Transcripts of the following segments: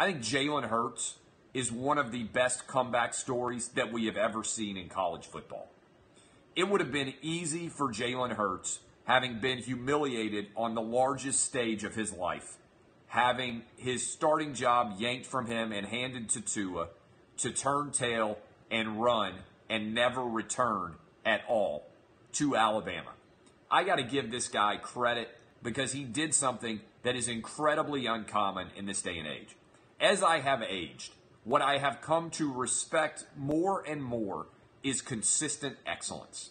I think Jalen Hurts is one of the best comeback stories that we have ever seen in college football. It would have been easy for Jalen Hurts, having been humiliated on the largest stage of his life, having his starting job yanked from him and handed to Tua, to turn tail and run and never return at all to Alabama. I got to give this guy credit because he did something that is incredibly uncommon in this day and age. As I have aged, what I have come to respect more and more is consistent excellence.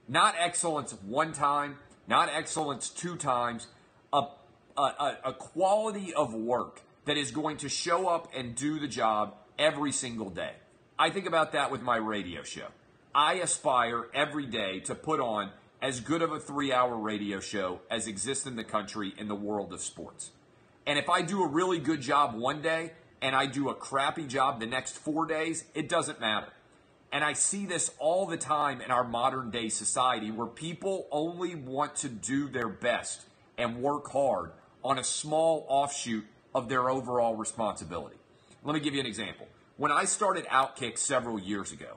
Not excellence one time, not excellence two times, a quality of work that is going to show up and do the job every single day. I think about that with my radio show. I aspire every day to put on as good of a 3-hour radio show as exists in the country in the world of sports. And if I do a really good job one day and I do a crappy job the next 4 days, it doesn't matter. And I see this all the time in our modern day society where people only want to do their best and work hard on a small offshoot of their overall responsibility. Let me give you an example. When I started Outkick several years ago,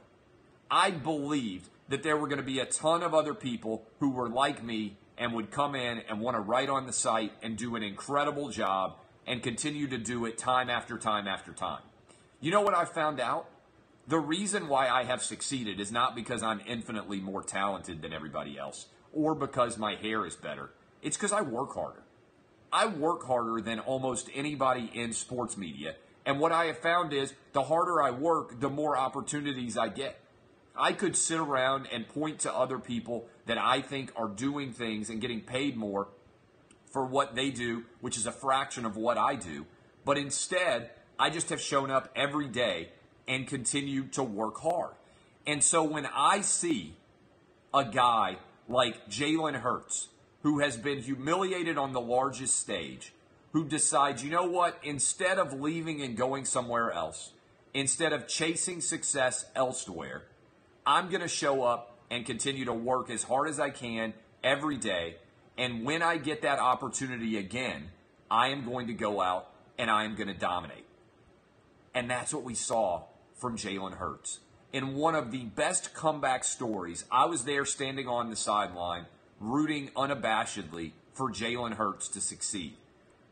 I believed that there were going to be a ton of other people who were like me and would come in and want to write on the site and do an incredible job and continue to do it time after time after time. You know what I found out? The reason why I have succeeded is not because I'm infinitely more talented than everybody else or because my hair is better. It's because I work harder. I work harder than almost anybody in sports media. And what I have found is the harder I work, the more opportunities I get. I could sit around and point to other people that I think are doing things and getting paid more for what they do, which is a fraction of what I do. But instead, I just have shown up every day and continue to work hard. And so when I see a guy like Jalen Hurts, who has been humiliated on the largest stage, who decides, you know what, instead of leaving and going somewhere else, instead of chasing success elsewhere, I'm going to show up and continue to work as hard as I can every day. And when I get that opportunity again, I am going to go out and I am going to dominate. And that's what we saw from Jalen Hurts. In one of the best comeback stories, I was there standing on the sideline, rooting unabashedly for Jalen Hurts to succeed.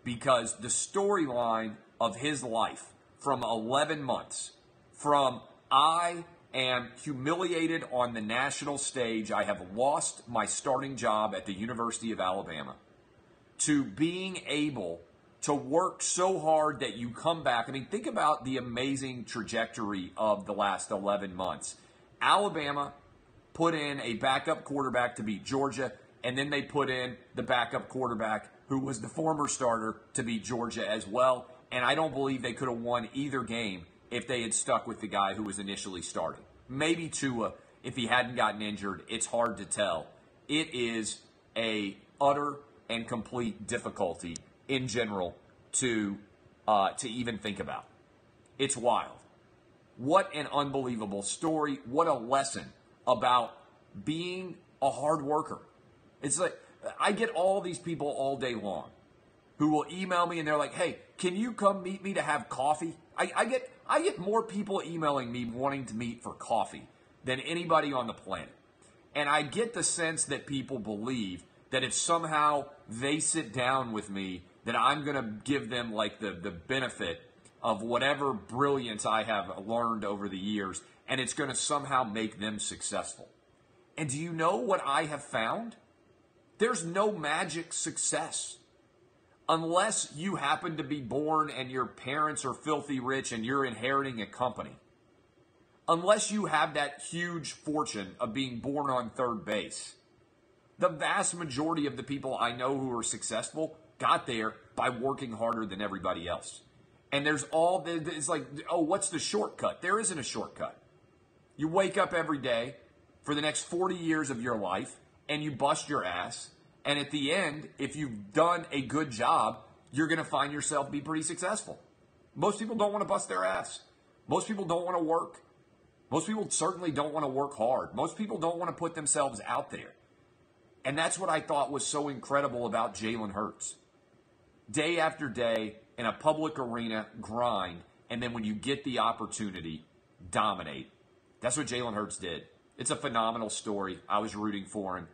Because the storyline of his life from 11 months, from I am humiliated on the national stage, I have lost my starting job at the University of Alabama, to being able to work so hard that you come back. I mean, think about the amazing trajectory of the last 11 months. Alabama put in a backup quarterback to beat Georgia, and then they put in the backup quarterback who was the former starter to beat Georgia as well. And I don't believe they could have won either game if they had stuck with the guy who was initially starting. Maybe Tua, if he hadn't gotten injured. It's hard to tell. It is a utter and complete difficulty in general to even think about. It's wild. What an unbelievable story. What a lesson about being a hard worker. It's like, I get all these people all day long who will email me and they're like, hey, can you come meet me to have coffee? I get more people emailing me wanting to meet for coffee than anybody on the planet. And I get the sense that people believe that if somehow they sit down with me, that I'm going to give them like the benefit of whatever brilliance I have learned over the years, and it's going to somehow make them successful. And do you know what I have found? There's no magic success. Unless you happen to be born and your parents are filthy rich and you're inheriting a company. Unless you have that huge fortune of being born on third base. The vast majority of the people I know who are successful got there by working harder than everybody else. And it's like, oh, what's the shortcut? There isn't a shortcut. You wake up every day for the next 40 years of your life and you bust your ass. And at the end, if you've done a good job, you're going to find yourself be pretty successful. Most people don't want to bust their ass. Most people don't want to work. Most people certainly don't want to work hard. Most people don't want to put themselves out there. And that's what I thought was so incredible about Jalen Hurts. Day after day in a public arena, grind, and then when you get the opportunity, dominate. That's what Jalen Hurts did. It's a phenomenal story. I was rooting for him.